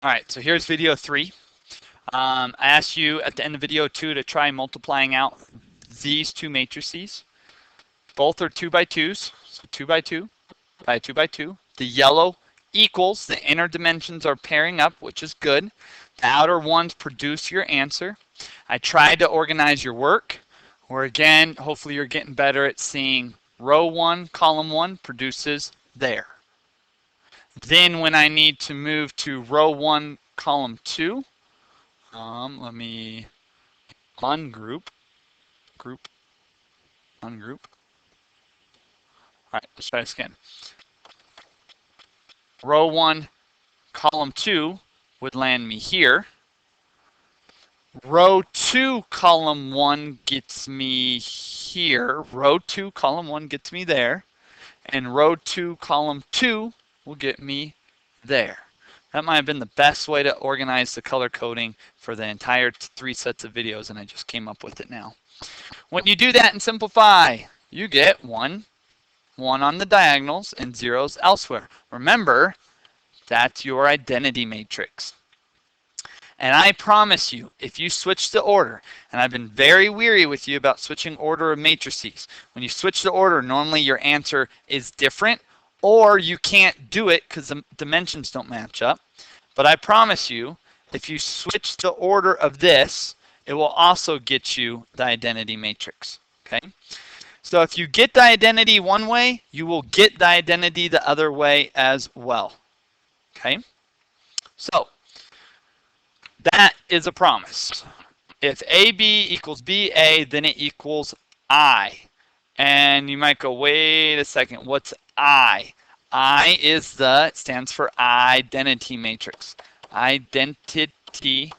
All right, so here's video 3. I asked you at the end of video 2 to try multiplying out these two matrices. Both are 2 by 2s, so 2 by 2 by 2 by 2. The yellow equals, the inner dimensions are pairing up, which is good. The outer ones produce your answer. I tried to organize your work, or again, hopefully you're getting better at seeing row 1, column 1 produces there. Then when I need to move to row 1, column 2, let me ungroup, ungroup. All right, let's try this again. Row 1, column 2 would land me here. Row 2, column 1 gets me here. Row 2, column 1 gets me there. And row 2, column 2 will get me there. That might have been the best way to organize the color coding for the entire 3 sets of videos, and I just came up with it now. When you do that and simplify, you get 1 on the diagonals and 0s elsewhere. Remember, that's your identity matrix. And I promise you, if you switch the order, and I've been very weary with you about switching order of matrices. When you switch the order, normally your answer is different, or you can't do it because the dimensions don't match up. But I promise you, if you switch the order of this, it will also get you the identity matrix. Okay? So if you get the identity one way, you will get the identity the other way as well. Okay? So that is a promise. If AB equals BA, then it equals I. And you might go, wait a second, what's I? I is it stands for identity matrix. Identity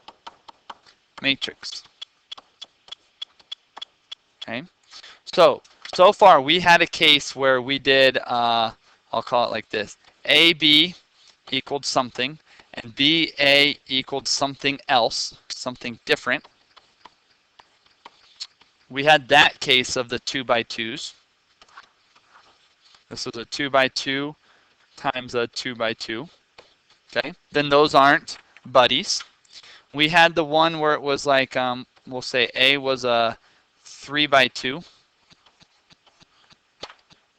matrix. Okay. So far we had a case where we did, I'll call it like this. AB equaled something, and BA equaled something else, something different. We had that case of the 2 by 2s. This was a 2 by 2 times a 2 by 2. Okay, then those aren't buddies. We had the one where it was like, we'll say A was a 3 by 2,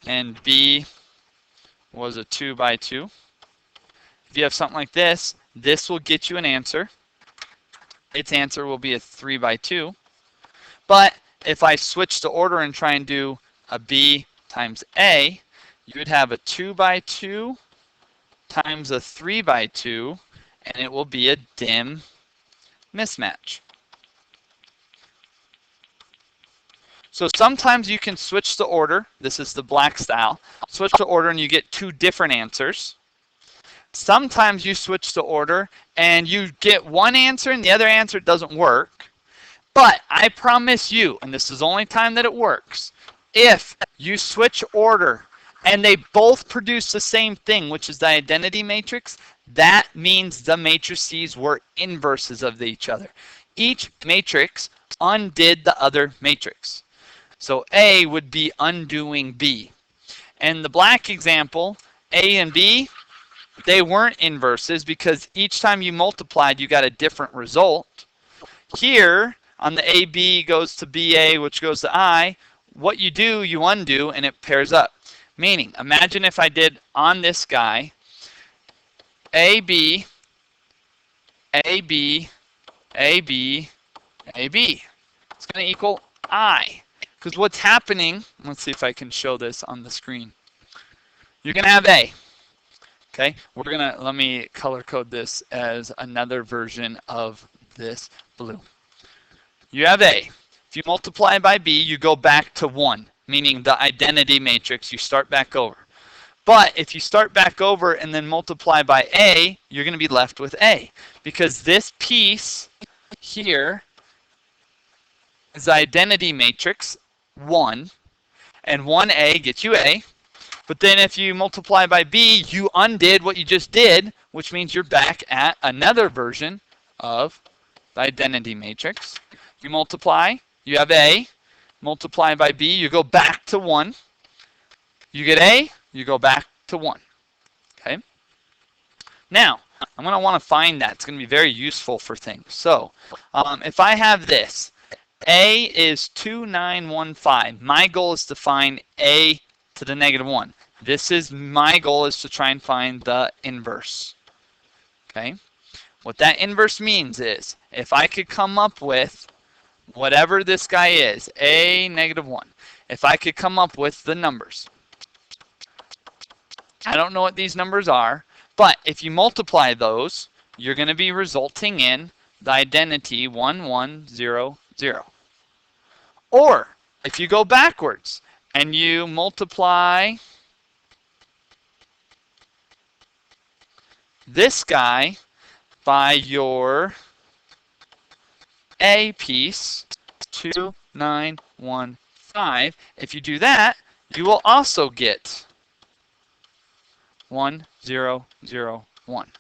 and B was a 2 by 2. If you have something like this, this will get you an answer. Its answer will be a 3 by 2. But if I switch the order and try and do a B times A, you would have a 2 by 2 times a 3 by 2, and it will be a dim mismatch. So sometimes you can switch the order. This is the black style. Switch the order and you get 2 different answers. Sometimes you switch the order and you get one answer and the other answer doesn't work. But I promise you, and this is the only time that it works, if you switch order and they both produce the same thing, which is the identity matrix, that means the matrices were inverses of each other. Each matrix undid the other matrix. So A would be undoing B. And the black example, A and B, they weren't inverses because each time you multiplied, you got a different result. Here, on the AB goes to BA, which goes to I, what you do, you undo, and it pairs up. Meaning, imagine if I did on this guy, AB, AB, AB, AB. It's going to equal I. Because what's happening, let's see if I can show this on the screen. You're going to have A. Okay, let me color code this as another version of this blue. You have A. If you multiply by B, you go back to 1, meaning the identity matrix, you start back over. But if you start back over and then multiply by A, you're going to be left with A. Because this piece here is the identity matrix 1, and 1A gets you A. But then if you multiply by B, you undid what you just did, which means you're back at another version of the identity matrix. You multiply, you have A. Multiply by B, you go back to 1. You get A, you go back to 1. Okay? Now, I'm going to want to find that. It's going to be very useful for things. So if I have this, A is 2915. My goal is to find A to the negative 1. This is my goal, is to try and find the inverse. Okay? What that inverse means is if I could come up with whatever this guy is, A negative 1, if I could come up with the numbers. I don't know what these numbers are, but if you multiply those, you're going to be resulting in the identity 1100. Or if you go backwards and you multiply this guy by your A piece, 2915, if you do that, you will also get 1001.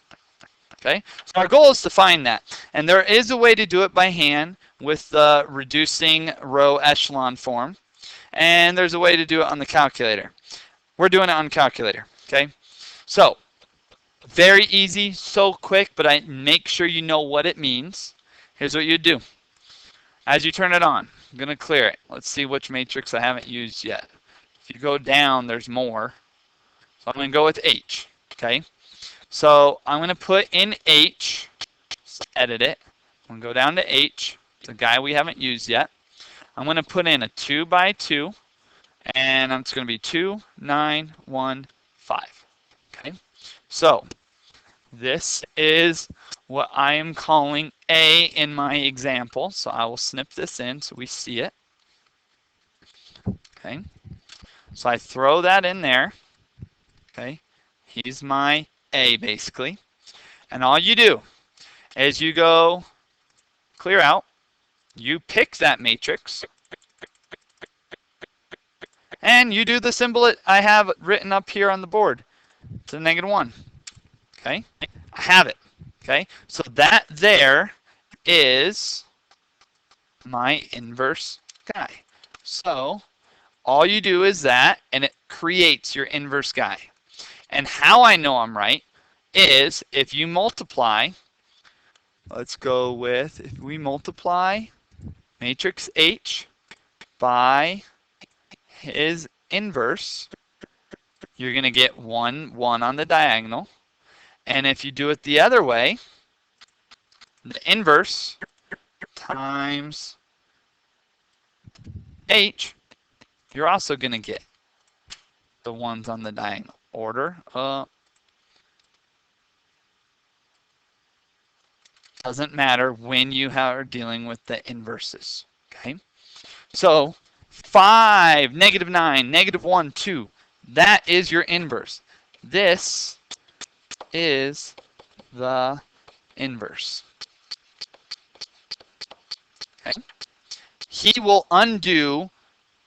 Okay, so our goal is to find that. And there is a way to do it by hand with the reducing row echelon form. And there's a way to do it on the calculator. We're doing it on calculator. Okay, so very easy, so quick, but I make sure you know what it means. Here's what you do. As you turn it on, I'm going to clear it. Let's see which matrix I haven't used yet. If you go down, there's more. So I'm going to go with H. Okay. So I'm going to put in H. Let's edit it. I'm going to go down to H, the guy we haven't used yet. I'm going to put in a 2 by 2, and it's going to be 2915. Okay. So this is what I am calling A in my example. So I will snip this in so we see it. Okay. So I throw that in there. Okay. He's my A basically. And all you do is you go clear out. You pick that matrix. And you do the symbol I have written up here on the board. It's a -1. Okay. I have it. Okay. So that there is my inverse guy. So all you do is that, and it creates your inverse guy. And how I know I'm right is if you multiply, let's go with, if we multiply matrix H by his inverse, you're going to get 1, 1 on the diagonal. And if you do it the other way, the inverse times H, you're also going to get the 1s on the diagonal. Order. Doesn't matter when you are dealing with the inverses. Okay. So 5, -9, -1, 2. That is your inverse. This is the inverse. Okay. He will undo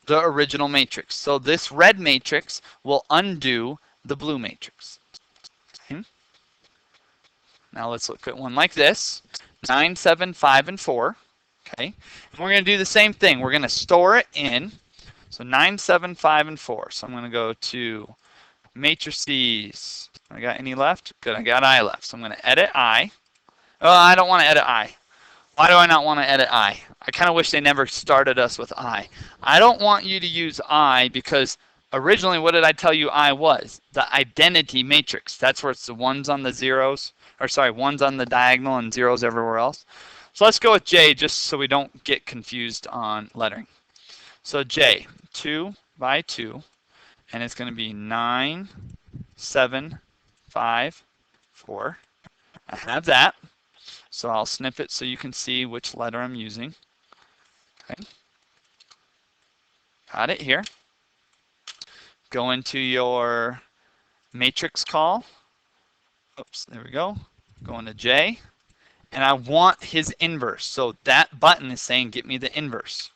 the original matrix. So this red matrix will undo the blue matrix. Okay. Now let's look at one like this. 9, 7, 5, and 4. Okay. And we're going to do the same thing. We're going to store it in. So 9, 7, 5, and 4. So I'm going to go to matrices. I got any left? Good, I got I left. So I'm going to edit I. Oh, I don't want to edit I. Why do I not want to edit I? I kind of wish they never started us with I. I don't want you to use I because originally what did I tell you I was? The identity matrix. That's where it's the 1s on the zeros, or sorry, 1s on the diagonal and zeros everywhere else. So let's go with J just so we don't get confused on lettering. So J, 2 by 2, and it's going to be 9, 7, 5, 4. I have that. So I'll snip it so you can see which letter I'm using. Okay. Got it here. Go into your matrix call. Oops, there we go. Go into J. And I want his inverse. So that button is saying get me the inverse.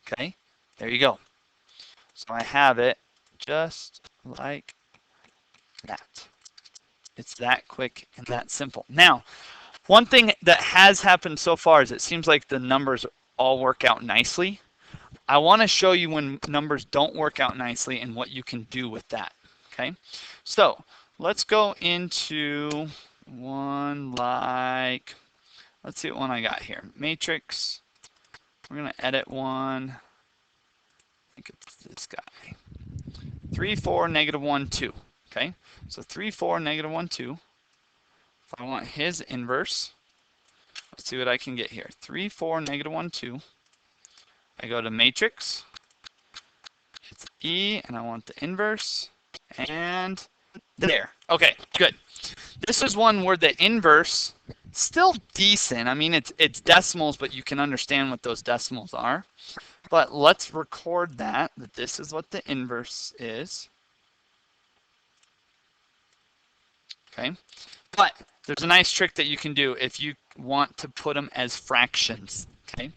Okay, there you go. So I have it just like that. It's that quick and that simple. Now, one thing that has happened so far is it seems like the numbers all work out nicely. I want to show you when numbers don't work out nicely and what you can do with that. Okay, so let's go into, one like, let's see what one I got here. Matrix. We're going to edit one. I think it's this guy. 3, 4, negative 1, 2. Okay, so 3, 4, negative 1, 2. If I want his inverse, let's see what I can get here. 3, 4, negative 1, 2. I go to matrix. It's E, and I want the inverse. And there. Okay, good. This is one where the inverse, still decent. I mean, it's decimals, but you can understand what those decimals are. But let's record that this is what the inverse is. Okay, but there's a nice trick that you can do if you want to put them as fractions. Okay,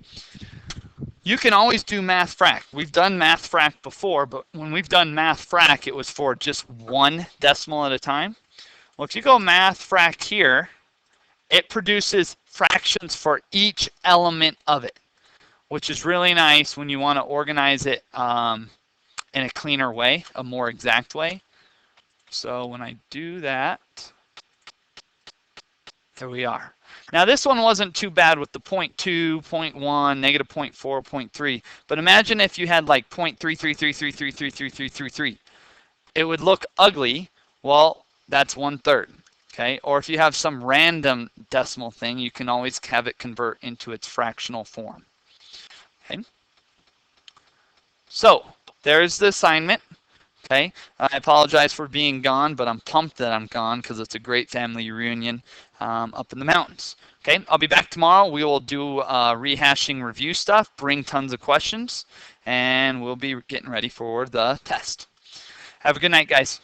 you can always do math frac. We've done math frac before, but when we've done math frac, it was for just one decimal at a time. Well, if you go math frac here, it produces fractions for each element of it, which is really nice when you want to organize it in a cleaner way, a more exact way. So when I do that, there we are. Now this one wasn't too bad with the 0.2, 0.1, negative 0.4, 0.3, but imagine if you had like 0.33333333333. It would look ugly. Well, that's 1/3. Okay, or if you have some random decimal thing, you can always have it convert into its fractional form. Okay, so there's the assignment. Okay, I apologize for being gone, but I'm pumped that I'm gone because it's a great family reunion up in the mountains. Okay, I'll be back tomorrow. We will do rehashing review stuff, bring tons of questions, and we'll be getting ready for the test. Have a good night, guys.